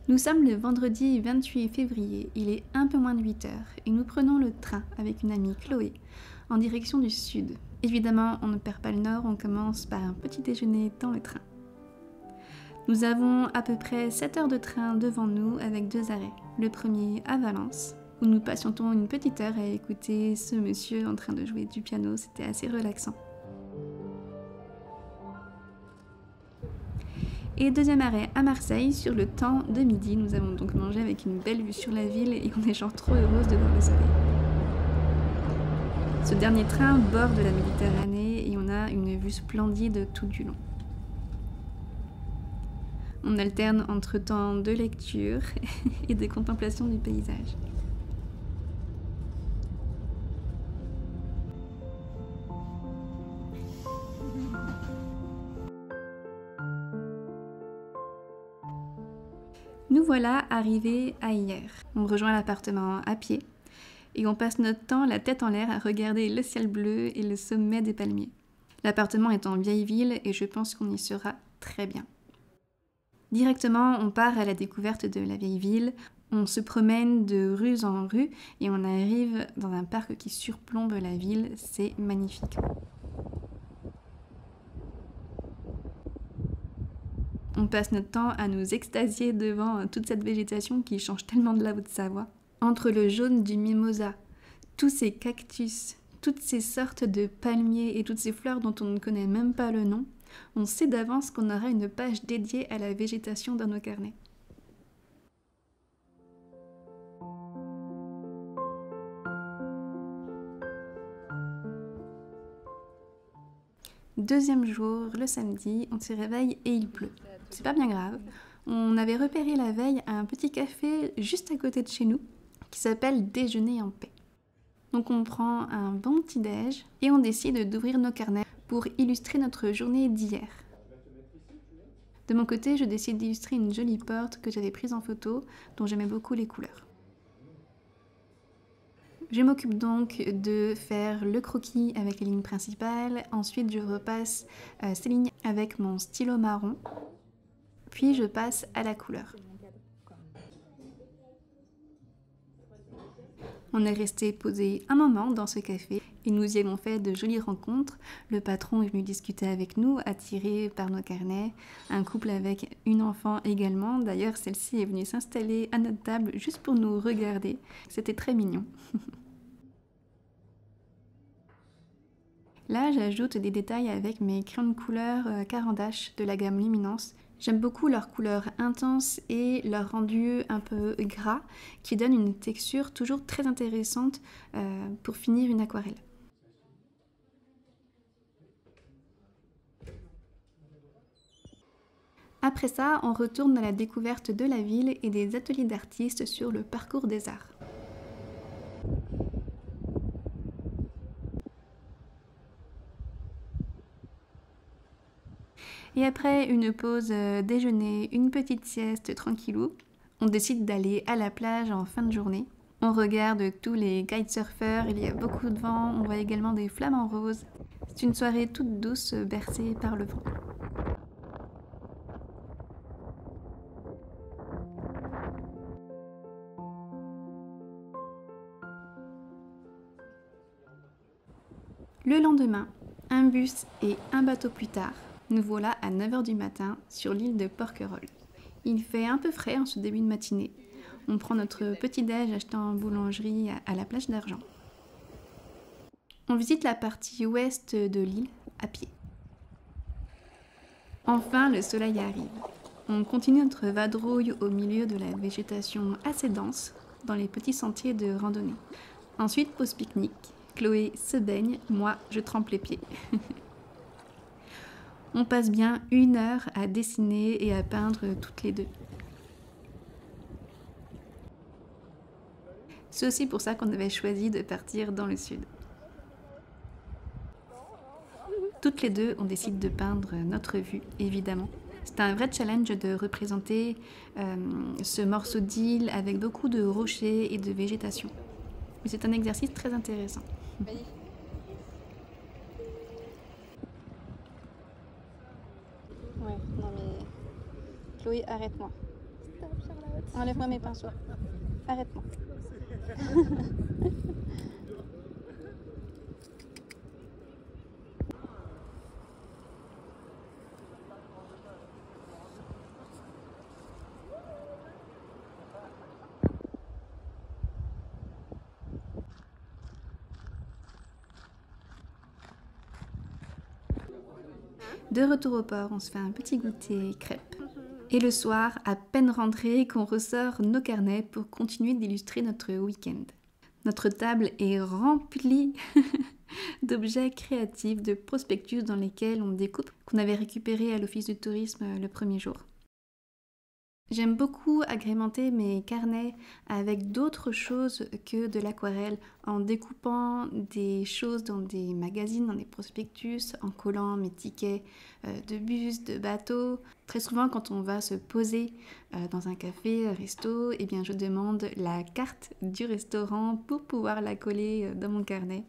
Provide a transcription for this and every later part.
Nous sommes le vendredi 28 février, il est un peu moins de 8 heures et nous prenons le train avec une amie Chloé en direction du sud. Évidemment, on ne perd pas le nord, on commence par un petit déjeuner dans le train. Nous avons à peu près 7 heures de train devant nous avec 2 arrêts. Le premier à Valence, où nous patientons une petite heure à écouter ce monsieur en train de jouer du piano, c'était assez relaxant. Et deuxième arrêt à Marseille, sur le temps de midi, nous avons donc mangé avec une belle vue sur la ville et on est genre trop heureuse de voir le soleil. Ce dernier train borde la Méditerranée et on a une vue splendide tout du long. On alterne entre temps de lecture et de contemplation du paysage. Nous voilà arrivés à Hyères. On rejoint l'appartement à pied et on passe notre temps la tête en l'air à regarder le ciel bleu et le sommet des palmiers. L'appartement est en vieille ville et je pense qu'on y sera très bien. Directement, on part à la découverte de la vieille ville, on se promène de rue en rue et on arrive dans un parc qui surplombe la ville, c'est magnifique. On passe notre temps à nous extasier devant toute cette végétation qui change tellement de la Haute-Savoie. Entre le jaune du mimosa, tous ces cactus, toutes ces sortes de palmiers et toutes ces fleurs dont on ne connaît même pas le nom, on sait d'avance qu'on aura une page dédiée à la végétation dans nos carnets. Deuxième jour, le samedi, on se réveille et il pleut. C'est pas bien grave. On avait repéré la veille un petit café juste à côté de chez nous qui s'appelle Déjeuner en paix. Donc on prend un bon petit déj et on décide d'ouvrir nos carnets pour illustrer notre journée d'hier. De mon côté, je décide d'illustrer une jolie porte que j'avais prise en photo, dont j'aimais beaucoup les couleurs. Je m'occupe donc de faire le croquis avec les lignes principales, ensuite je repasse ces lignes avec mon stylo marron, puis je passe à la couleur. On est resté posé un moment dans ce café et nous y avons fait de jolies rencontres. Le patron est venu discuter avec nous, attiré par nos carnets. Un couple avec une enfant également. D'ailleurs, celle-ci est venue s'installer à notre table juste pour nous regarder. C'était très mignon. Là, j'ajoute des détails avec mes crayons de couleur Caran d'Ache de la gamme Luminance. J'aime beaucoup leur couleur intense et leur rendu un peu gras qui donne une texture toujours très intéressante pour finir une aquarelle. Après ça, on retourne à la découverte de la ville et des ateliers d'artistes sur le parcours des arts. Et après une pause déjeuner, une petite sieste tranquillou, on décide d'aller à la plage en fin de journée. On regarde tous les kitesurfers, il y a beaucoup de vent, on voit également des flamants roses. C'est une soirée toute douce bercée par le vent. Le lendemain, un bus et un bateau plus tard, nous voilà à 9 h du matin sur l'île de Porquerolles. Il fait un peu frais en ce début de matinée. On prend notre petit déj acheté en boulangerie à la plage d'Argent. On visite la partie ouest de l'île à pied. Enfin, le soleil arrive. On continue notre vadrouille au milieu de la végétation assez dense dans les petits sentiers de randonnée. Ensuite, pause pique-nique. Chloé se baigne, moi je trempe les pieds. On passe bien 1 heure à dessiner et à peindre toutes les deux. C'est aussi pour ça qu'on avait choisi de partir dans le sud. Toutes les deux, on décide de peindre notre vue, évidemment. C'est un vrai challenge de représenter ce morceau d'île avec beaucoup de rochers et de végétation. Mais c'est un exercice très intéressant. Ouais, non mais... Chloé, arrête-moi. Stop, Charlotte. Enlève-moi mes pinceaux. Arrête-moi. De retour au port, on se fait un petit goûter crêpes. Et le soir, à peine rentré, qu'on ressort nos carnets pour continuer d'illustrer notre week-end. Notre table est remplie d'objets créatifs, de prospectus dans lesquels on découpe, qu'on avait récupéré à l'office du tourisme le premier jour. J'aime beaucoup agrémenter mes carnets avec d'autres choses que de l'aquarelle, en découpant des choses dans des magazines, dans des prospectus, en collant mes tickets de bus, de bateau. Très souvent, quand on va se poser dans un café, un resto, eh bien, je demande la carte du restaurant pour pouvoir la coller dans mon carnet.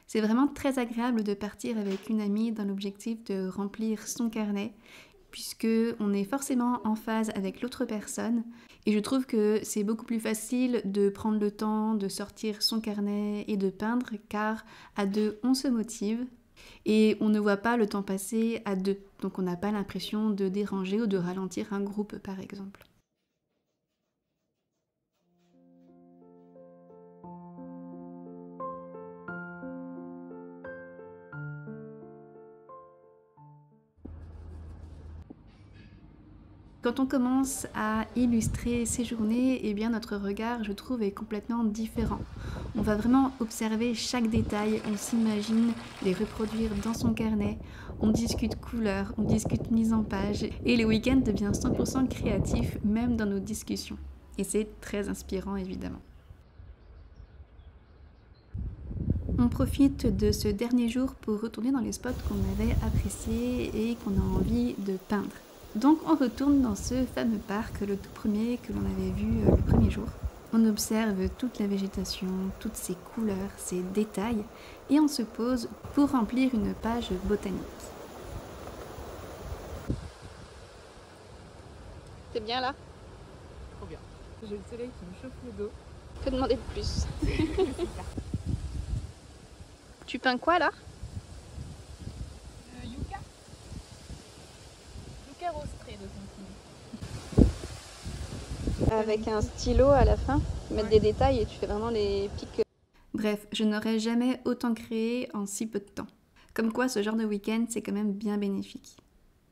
C'est vraiment très agréable de partir avec une amie dans l'objectif de remplir son carnet, puisque on est forcément en phase avec l'autre personne. Et je trouve que c'est beaucoup plus facile de prendre le temps de sortir son carnet et de peindre, car à deux, on se motive et on ne voit pas le temps passer à deux. Donc on n'a pas l'impression de déranger ou de ralentir un groupe, par exemple. Quand on commence à illustrer ces journées, eh bien notre regard, je trouve, est complètement différent. On va vraiment observer chaque détail, on s'imagine les reproduire dans son carnet, on discute couleurs, on discute mise en page, et le week-end devient 100% créatif, même dans nos discussions. Et c'est très inspirant, évidemment. On profite de ce dernier jour pour retourner dans les spots qu'on avait appréciés et qu'on a envie de peindre. Donc on retourne dans ce fameux parc, le tout premier que l'on avait vu le premier jour. On observe toute la végétation, toutes ces couleurs, ces détails, et on se pose pour remplir une page botanique. T'es bien là? Trop bien. J'ai le soleil qui me chauffe le dos. Que demander de plus? Tu peins quoi là? Yucca. Yucca rostré de continu. Avec un stylo à la fin, tu mets des détails et tu fais vraiment les pics. Bref, je n'aurais jamais autant créé en si peu de temps. Comme quoi, ce genre de week-end, c'est quand même bien bénéfique.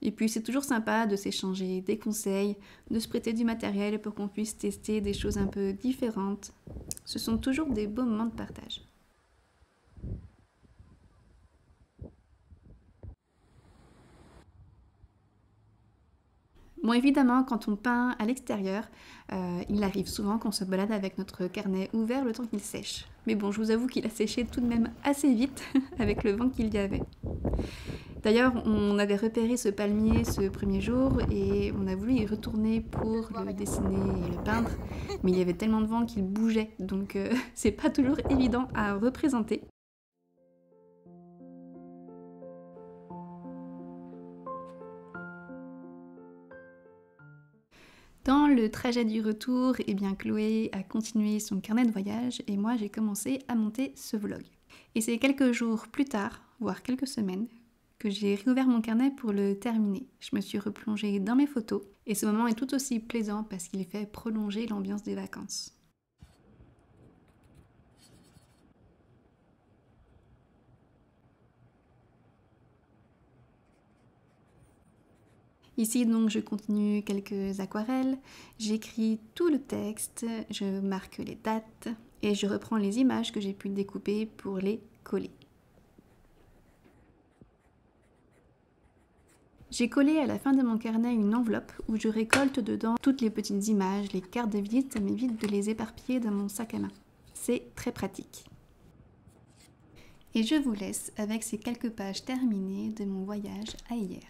Et puis, c'est toujours sympa de s'échanger des conseils, de se prêter du matériel pour qu'on puisse tester des choses un peu différentes. Ce sont toujours des beaux moments de partage. Bon, évidemment, quand on peint à l'extérieur, il arrive souvent qu'on se balade avec notre carnet ouvert le temps qu'il sèche. Mais bon, je vous avoue qu'il a séché tout de même assez vite avec le vent qu'il y avait. D'ailleurs, on avait repéré ce palmier ce premier jour et on a voulu y retourner pour le dessiner et le peindre, mais il y avait tellement de vent qu'il bougeait, donc c'est pas toujours évident à représenter. Dans le trajet du retour, eh bien Chloé a continué son carnet de voyage et moi j'ai commencé à monter ce vlog. Et c'est quelques jours plus tard, voire quelques semaines, que j'ai réouvert mon carnet pour le terminer. Je me suis replongée dans mes photos et ce moment est tout aussi plaisant parce qu'il fait prolonger l'ambiance des vacances. Ici donc je continue quelques aquarelles, j'écris tout le texte, je marque les dates et je reprends les images que j'ai pu découper pour les coller. J'ai collé à la fin de mon carnet une enveloppe où je récolte dedans toutes les petites images, les cartes de visite, ça m'évite de les éparpiller dans mon sac à main. C'est très pratique. Et je vous laisse avec ces quelques pages terminées de mon voyage à hier.